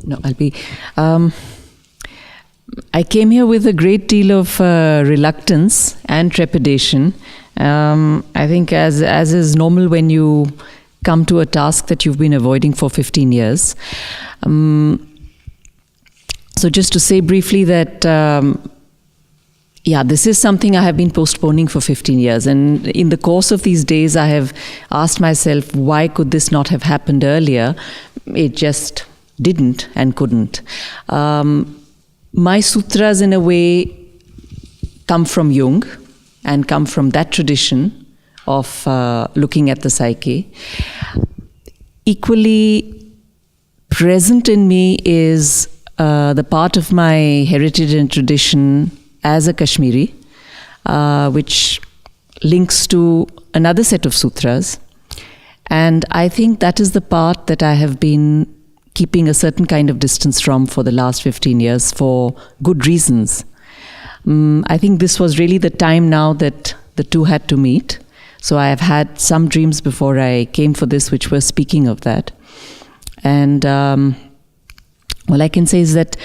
No, I'll be. I came here with a great deal of reluctance and trepidation. I think as is normal when you come to a task that you've been avoiding for 15 years. So just to say briefly that, this is something I have been postponing for 15 years. And in the course of these days, I have asked myself, why could this not have happened earlier? It just didn't and couldn't. My sutras, in a way, come from Jung and come from that tradition of looking at the psyche. Equally present in me is the part of my heritage and tradition as a Kashmiri, which links to another set of sutras. And I think that is the part that I have been keeping a certain kind of distance from for the last 15 years for good reasons. I think this was really the time now that the two had to meet. So I have had some dreams before I came for this, which were speaking of that. And all I can say is that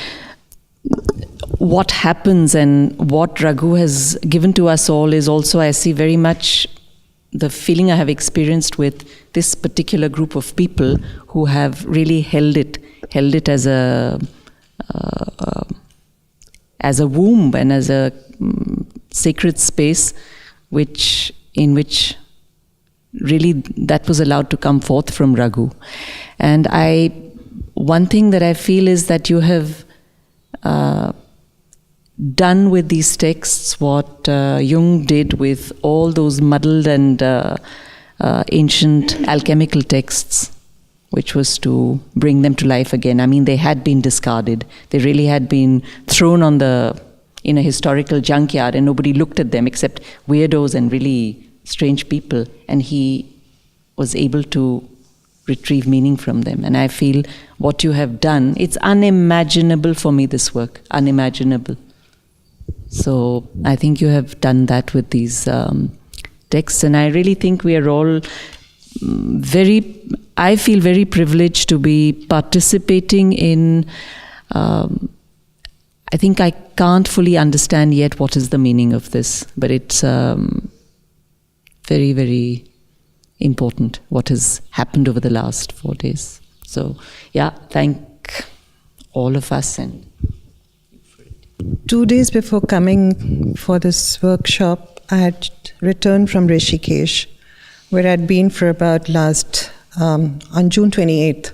what happens and what Raghu has given to us all is also, I see very much the feeling I have experienced with this particular group of people who have really held it as a womb and as a sacred space, in which really that was allowed to come forth from Raghu. And one thing that I feel is that you have done with these texts what Jung did with all those muddled and ancient alchemical texts, which was to bring them to life again. I mean, they had been discarded. They really had been thrown in a historical junkyard, and nobody looked at them except weirdos and really strange people. And he was able to retrieve meaning from them. And I feel what you have done, it's unimaginable for me, this work, unimaginable. So I think you have done that with these texts, and I really think we are all I feel very privileged to be participating in, I think I can't fully understand yet what is the meaning of this, but it's very, very important what has happened over the last 4 days. So thank all of us. And 2 days before coming for this workshop, I had returned from Rishikesh, where I'd been for about on June 28th.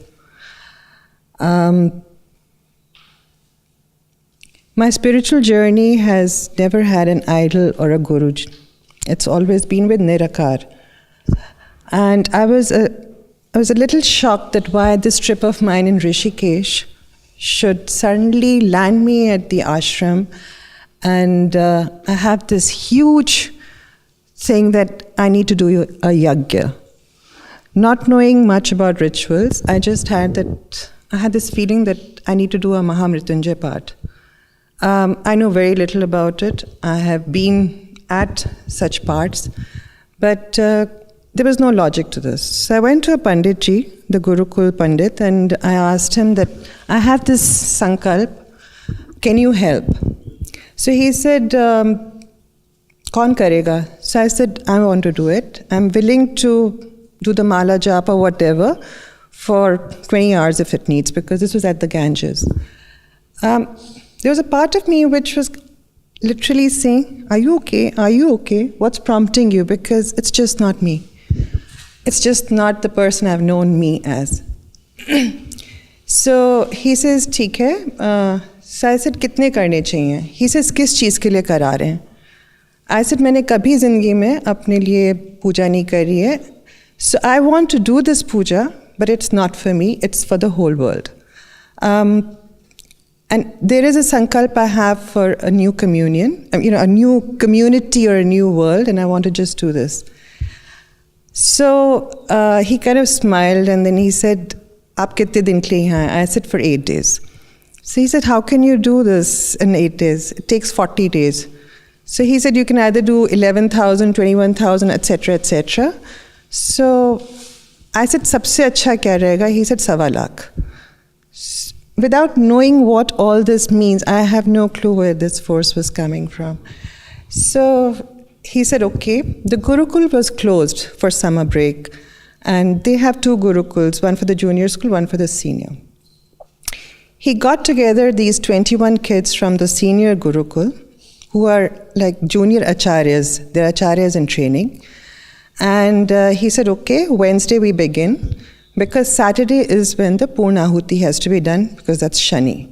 My spiritual journey has never had an idol or a guru. It's always been with Nirakar. And I was a little shocked that why this trip of mine in Rishikesh should suddenly land me at the ashram, and I have this huge thing that I need to do a yagya. Not knowing much about rituals, I had this feeling that I need to do a Mahamrityunjay Path. I know very little about it. I have been at such parts, but there was no logic to this. So I went to a Panditji, the Gurukul Pandit, and I asked him that I have this sankalp, can you help? So he said, Kaun karega? So I said, I want to do it. I'm willing to do the mala japa or whatever for 20 hours if it needs, because this was at the Ganges. There was a part of me which was literally saying, are you okay? Are you okay? What's prompting you? Because it's just not me. It's just not the person I've known me as. So he says, ठीक है. So I said, कितने करने चाहिए? He says, किस चीज़ के लिए करा रहे हैं? I said, मैंने कभी ज़िंदगी में अपने लिए पूजा नहीं करी है. So I want to do this puja, but it's not for me, it's for the whole world. And there is a sankalp I have for a new communion, a new community or a new world, and I want to just do this. So he kind of smiled, and then he said, "Aap kitne din ke liye hain?" I said, "For 8 days." So he said, "How can you do this in 8 days? It takes 40 days." So he said, "You can either do 11,000, 21,000, etc., etc." So I said, "Sabse acha kya rahega?" He said, 1.25 lakh. without knowing what all this means, I have no clue where this force was coming from. So he said, okay, the Gurukul was closed for summer break, and they have 2 Gurukuls, one for the junior school, one for the senior. He got together these 21 kids from the senior Gurukul, who are like junior acharyas, they're acharyas in training. And he said, okay, Wednesday we begin, because Saturday is when the Purnahuti has to be done, because that's Shani.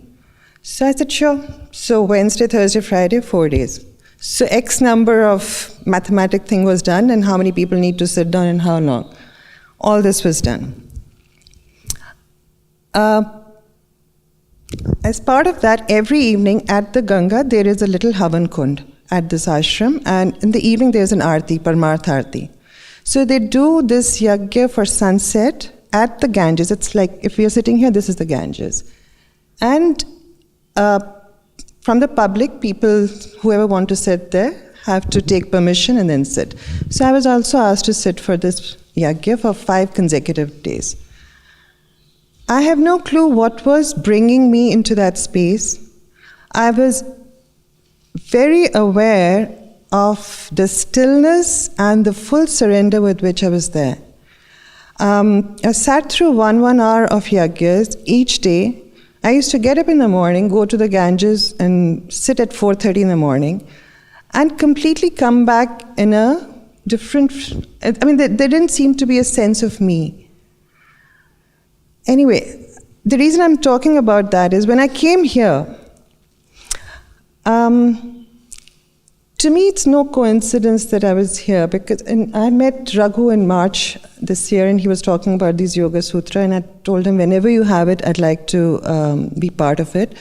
So I said, sure. So Wednesday, Thursday, Friday, 4 days. So X number of mathematic thing was done, and how many people need to sit down and how long. All this was done. As part of that, every evening at the Ganga, there is a little Havan Kund at this ashram, and in the evening there's an Aarti, Paramarth Aarti. So they do this yagya for sunset at the Ganges. It's like, if we are sitting here, this is the Ganges. And from the public, people, whoever want to sit there, have to take permission and then sit. So I was also asked to sit for this yagya for 5 consecutive days. I have no clue what was bringing me into that space. I was very aware of the stillness and the full surrender with which I was there. I sat through 1 hour of yagyas each day. I used to get up in the morning, go to the Ganges and sit at 4:30 in the morning, and completely come back in a different, there didn't seem to be a sense of me. Anyway, the reason I'm talking about that is when I came here, to me it's no coincidence that I was here, because I met Raghu in March this year, and he was talking about these Yoga Sutra, and I told him, whenever you have it, I'd like to be part of it,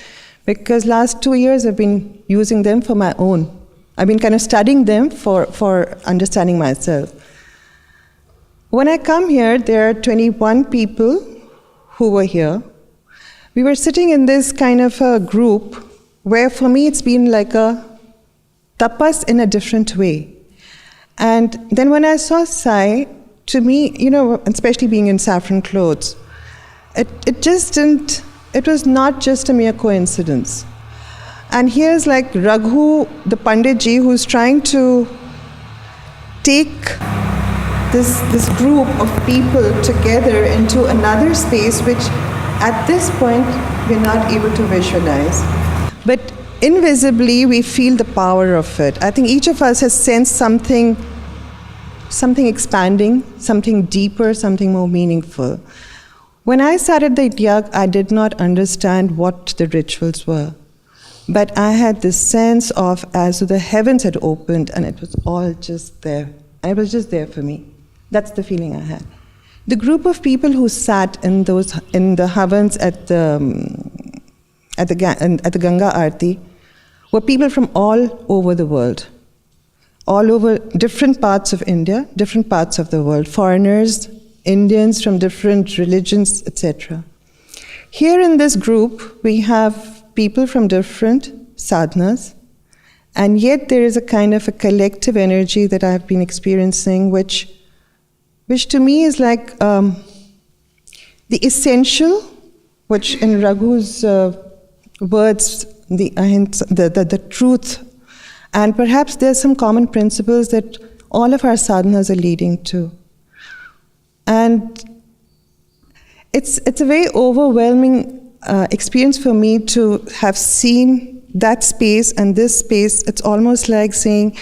because last 2 years I've been using them for my own. I've been kind of studying them for understanding myself. When I come here, there are 21 people who were here. We were sitting in this kind of a group where for me it's been like a tapas in a different way. And then when I saw Sai, to me, especially being in saffron clothes, it just didn't, it was not just a mere coincidence. And here's like Raghu, the Panditji, who's trying to take this group of people together into another space, which at this point we're not able to visualize. But invisibly we feel the power of it. I think each of us has sensed something expanding, something deeper, something more meaningful. When I started the yag, I did not understand what the rituals were. But I had this sense of as though the heavens had opened and it was all just there. It was just there for me. That's the feeling I had. The group of people who sat in the havans at the Ganga Aarti were people from all over the world, all over different parts of India, different parts of the world, foreigners, Indians from different religions, etc. Here in this group, we have people from different sadhanas, and yet there is a kind of a collective energy that I have been experiencing, which to me is like the essential, which in Raghu's words, the truth, and perhaps there's some common principles that all of our sadhanas are leading to. And it's a very overwhelming experience for me to have seen that space and this space. It's almost like saying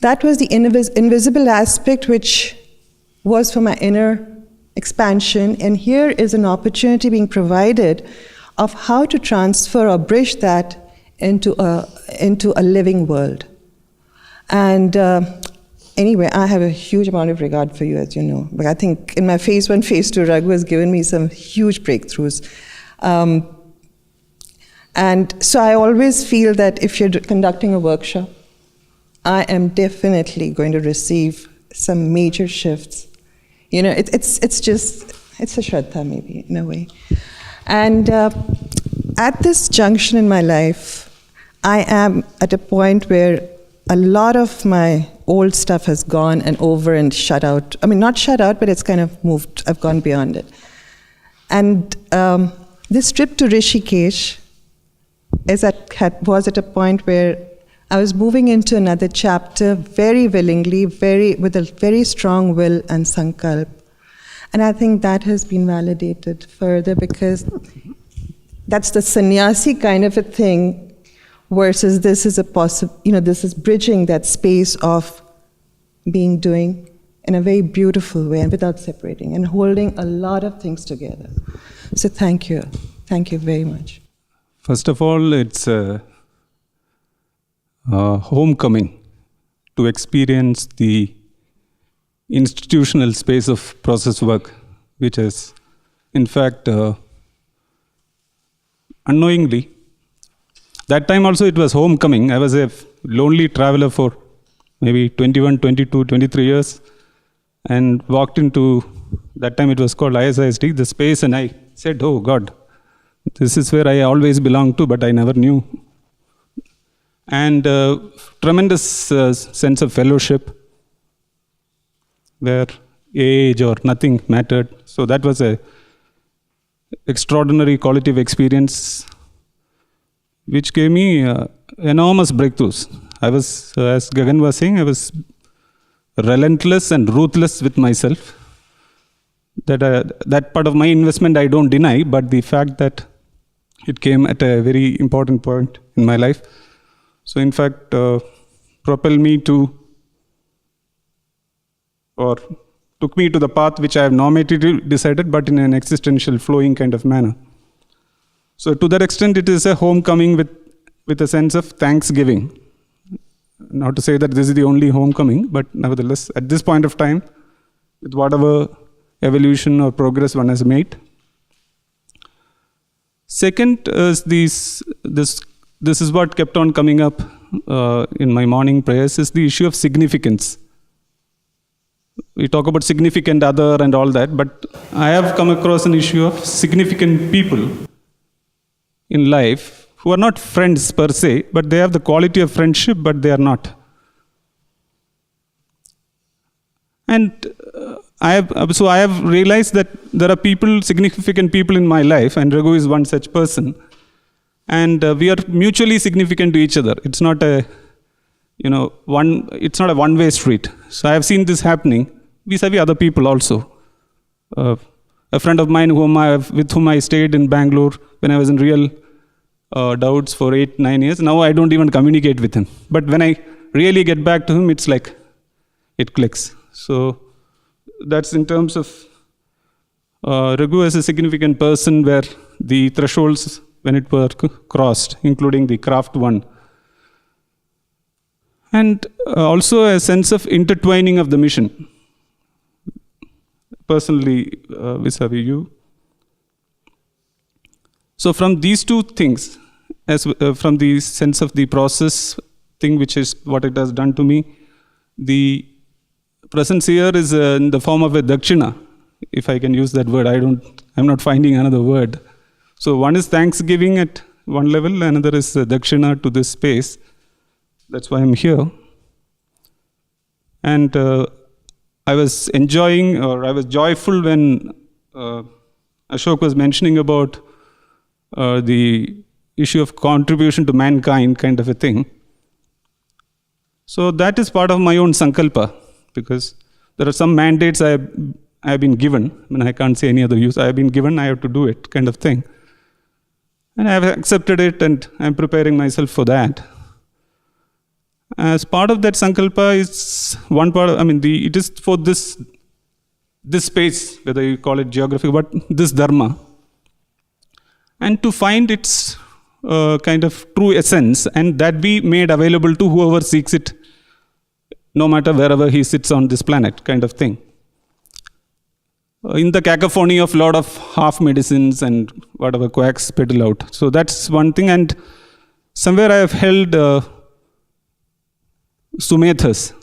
that was the invisible aspect which was for my inner expansion, and here is an opportunity being provided of how to transfer or bridge that into a living world. And anyway, I have a huge amount of regard for you, as you know. But I think in my phase 1, phase 2, Raghu has given me some huge breakthroughs. And so I always feel that if you're conducting a workshop, I am definitely going to receive some major shifts. It's a Shraddha maybe, in a way. And at this junction in my life, I am at a point where a lot of my old stuff has gone and over and shut out. I mean, not shut out, but it's kind of moved. I've gone beyond it. And This trip to Rishikesh was at a point where I was moving into another chapter very willingly, with a very strong will and sankalp. And I think that has been validated further, because that's the sannyasi kind of a thing, versus this is this is bridging that space of doing in a very beautiful way and without separating and holding a lot of things together. So thank you. Thank you very much. First of all, it's a homecoming to experience the institutional space of process work, which is, in fact, unknowingly, that time also it was homecoming. I was a lonely traveler for maybe 21, 22, 23 years, and walked into, that time it was called ISISD, the space, and I said, oh God, this is where I always belonged to, but I never knew. And tremendous sense of fellowship, where age or nothing mattered. So that was a extraordinary quality of experience, which gave me enormous breakthroughs. I was, as Gagan was saying, I was relentless and ruthless with myself. That part of my investment I don't deny, but the fact that it came at a very important point in my life. So in fact, propelled me to, or took me to the path which I have normatively decided, but in an existential flowing kind of manner. So to that extent, it is a homecoming with a sense of thanksgiving. Not to say that this is the only homecoming, but nevertheless, at this point of time, with whatever evolution or progress one has made. Second is this is what kept on coming up in my morning prayers, is the issue of significance. We talk about significant other and all that, but I have come across an issue of significant people in life who are not friends per se, but they have the quality of friendship, but they are not. And I have realized that there are people, significant people in my life, and Raghu is one such person. And we are mutually significant to each other. It's not a, it's not a one-way street. So I have seen this happening vis-a-vis other people also. A friend of mine with whom I stayed in Bangalore when I was in real doubts for 8-9 years. Now I don't even communicate with him. But when I really get back to him, it's like it clicks. So that's in terms of Raghu as a significant person, where the thresholds when it were crossed, including the craft one. And also a sense of intertwining of the mission, personally vis-a-vis you. So from these two things, from the sense of the process thing, which is what it has done to me, the presence here is in the form of a dakshina, if I can use that word. I'm not finding another word. So one is thanksgiving at one level, another is dakshina to this space. That's why I'm here. And I was enjoying, or I was joyful when Ashok was mentioning about the issue of contribution to mankind, kind of a thing. So that is part of my own sankalpa, because there are some mandates I have been given. I mean, I can't say any other use. I have been given, I have to do it, kind of thing. And I have accepted it, and I'm preparing myself for that. As part of that sankalpa is one part, it is for this space, whether you call it geography, but this dharma. And to find its kind of true essence, and that be made available to whoever seeks it, no matter wherever he sits on this planet, kind of thing. In the cacophony of a lot of half medicines and whatever quacks peddle out. So that's one thing. And somewhere I have held Sumethas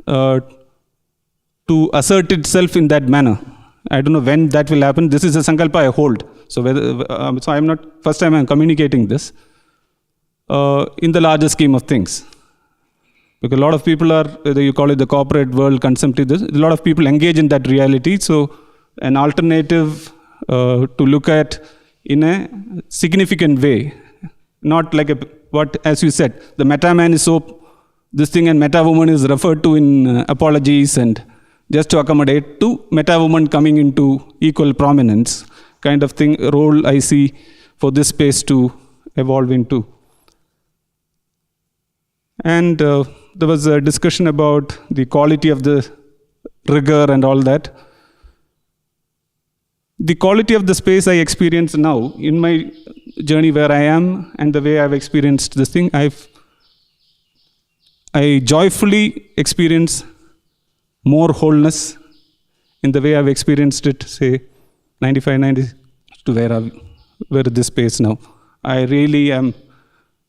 to assert itself in that manner. I don't know when that will happen. This is a sankalpa I hold. So so I'm not, first time I'm communicating this in the larger scheme of things. Because a lot of people are, whether you call it the corporate world, consumptive, a lot of people engage in that reality. So an alternative to look at in a significant way. Not like what, as you said, the meta man is so this thing, and meta woman is referred to in apologies and just to accommodate to meta woman coming into equal prominence kind of thing, role I see for this space to evolve into. And there was a discussion about the quality of the rigor and all that. The quality of the space I experience now in my journey where I am and the way I've experienced this thing, I joyfully experience more wholeness in the way I've experienced it, say, 95, 90 to where this space now. I really am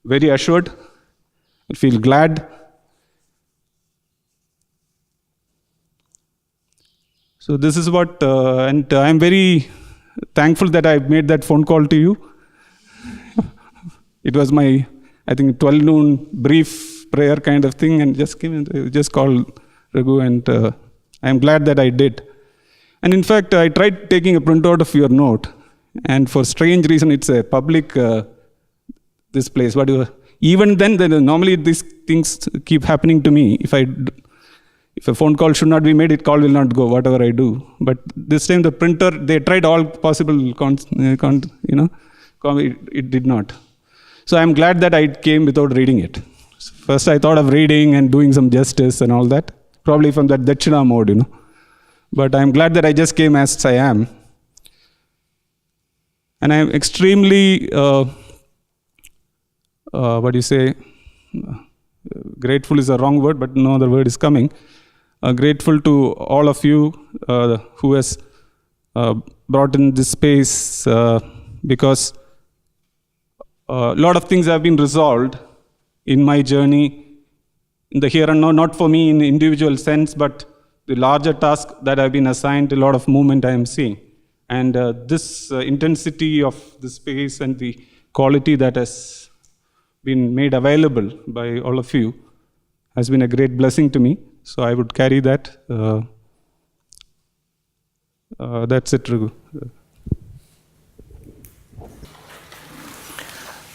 very assured, I feel glad. So this is what, and I'm very thankful that I made that phone call to you. It was my, I think, 12 noon brief prayer kind of thing, and just called Raghu, and I'm glad that I did. And in fact, I tried taking a printout of your note, and for strange reason, it's a public, this place. But even then, normally these things keep happening to me. If a phone call should not be made, it call will not go, whatever I do. But this time the printer, they tried all possible, it did not. So I'm glad that I came without reading it. First I thought of reading and doing some justice and all that, probably from that Dakshina mode, But I'm glad that I just came as I am. And I'm extremely, grateful is a wrong word, but no other word is coming. Grateful to all of you who has brought in this space because a lot of things have been resolved in my journey in the here and now, not for me in individual sense, but the larger task that I've been assigned, a lot of movement I am seeing. And this intensity of the space and the quality that has been made available by all of you has been a great blessing to me. So I would carry that. That's it, Raghu.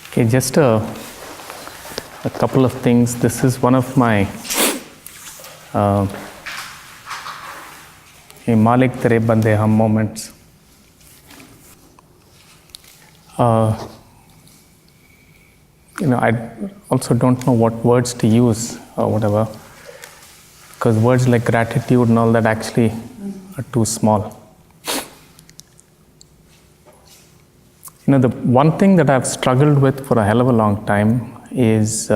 Okay, just a couple of things. This is one of my Malik Tere Bande Hum moments. I also don't know what words to use or whatever, because words like gratitude and all that actually are too small. The one thing that I've struggled with for a hell of a long time is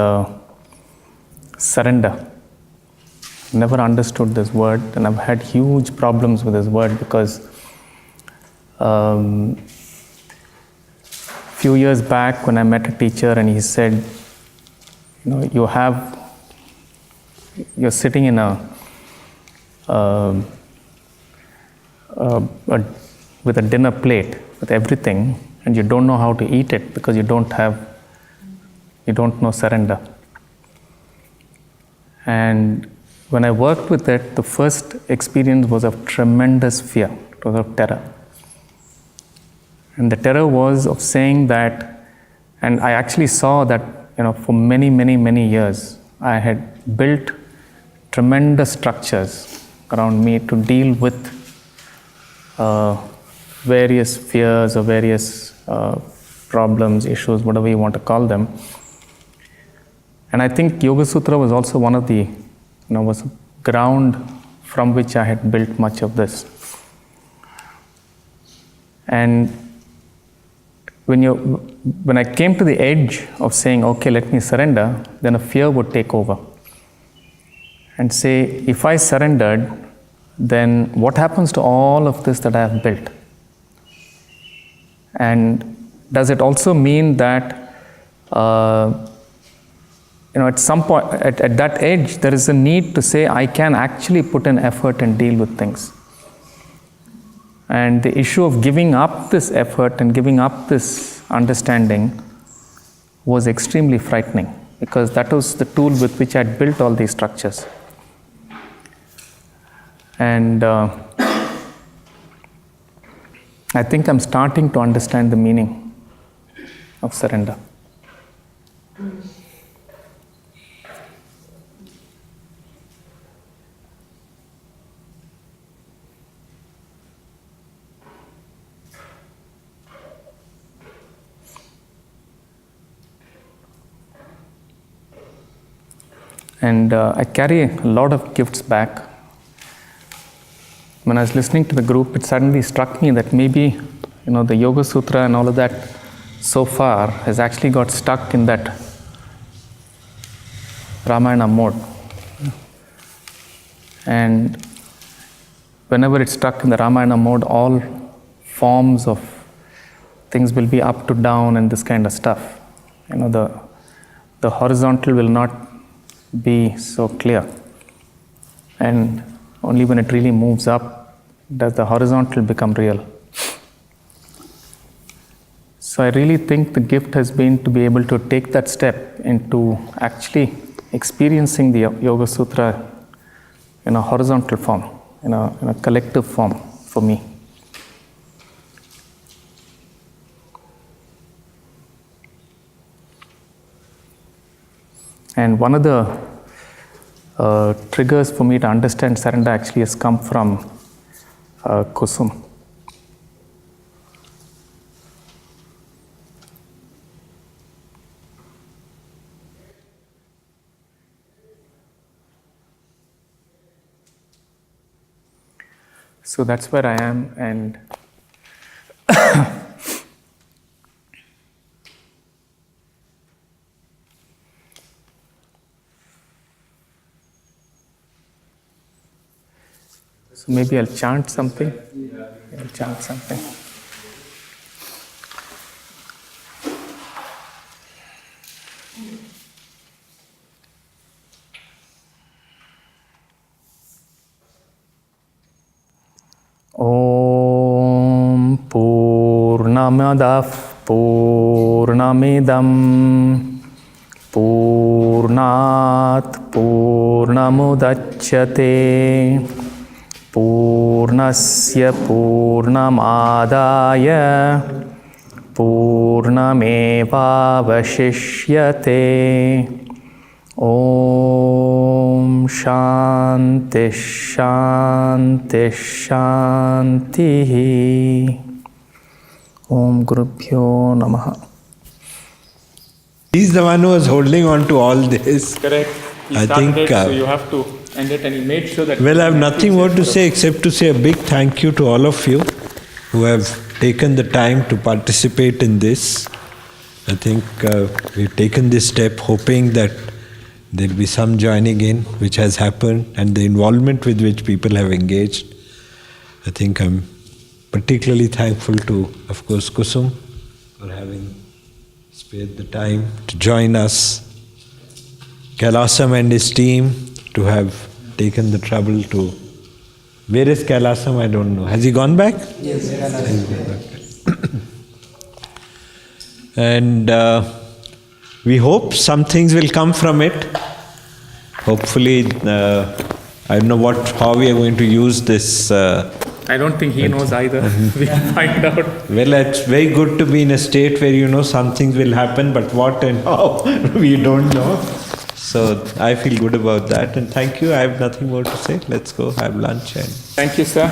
surrender. Never understood this word, and I've had huge problems with this word because few years back when I met a teacher and he said, you're sitting in with a dinner plate with everything, and you don't know how to eat it because you don't know surrender. And when I worked with it, the first experience was of tremendous fear. It was of terror. And the terror was of saying that, and I actually saw that, for many, many, many years, I had built tremendous structures around me to deal with various fears or various problems, issues, whatever you want to call them. And I think Yoga Sutra was also one of the, was a ground from which I had built much of this. And when I came to the edge of saying, okay, let me surrender, then a fear would take over. And say, if I surrendered, then what happens to all of this that I have built? And does it also mean that, at some point, at that edge, there is a need to say, I can actually put in effort and deal with things. And the issue of giving up this effort and giving up this understanding was extremely frightening, because that was the tool with which I had built all these structures. And I think I'm starting to understand the meaning of surrender. And I carry a lot of gifts back. When I was listening to the group, it suddenly struck me that maybe, the Yoga Sutra and all of that so far has actually got stuck in that Ramayana mode. And whenever it's stuck in the Ramayana mode, all forms of things will be up to down and this kind of stuff. The horizontal will not be so clear. And only when it really moves up does the horizontal become real. So I really think the gift has been to be able to take that step into actually experiencing the Yoga Sutra in a horizontal form, in a collective form for me. And one of the triggers for me to understand surrender actually has come from Kusum. So that's where I am, and so maybe I'll chant something. I'll chant something. Om Purnamadah Purnamidam Purnat Purnamudachyate Purnasya Purnamadaya Purnamevavashishyate. Om Shanti Shanti Shanti. Om Gurubhyo Namaha. He's the one who was holding on to all this. Correct. He I started think, it, so you have to end it, and he made sure that... Well, I have nothing more to say except to say a big thank you to all of you who have taken the time to participate in this. I think we've taken this step hoping that there will be some joining in, which has happened, and the involvement with which people have engaged. I think I'm particularly thankful to, of course, Kusum for having spared the time to join us, Kailasam and his team to have taken the trouble to... Where is Kailasam? I don't know. Has he gone back? Yes. He's gone back. And we hope some things will come from it. Hopefully, I don't know how we are going to use this. I don't think he knows either. We'll find out. Well, it's very good to be in a state where some things will happen, but what and how, we don't know. So I feel good about that, and thank you. I have nothing more to say. Let's go have lunch. Thank you, sir.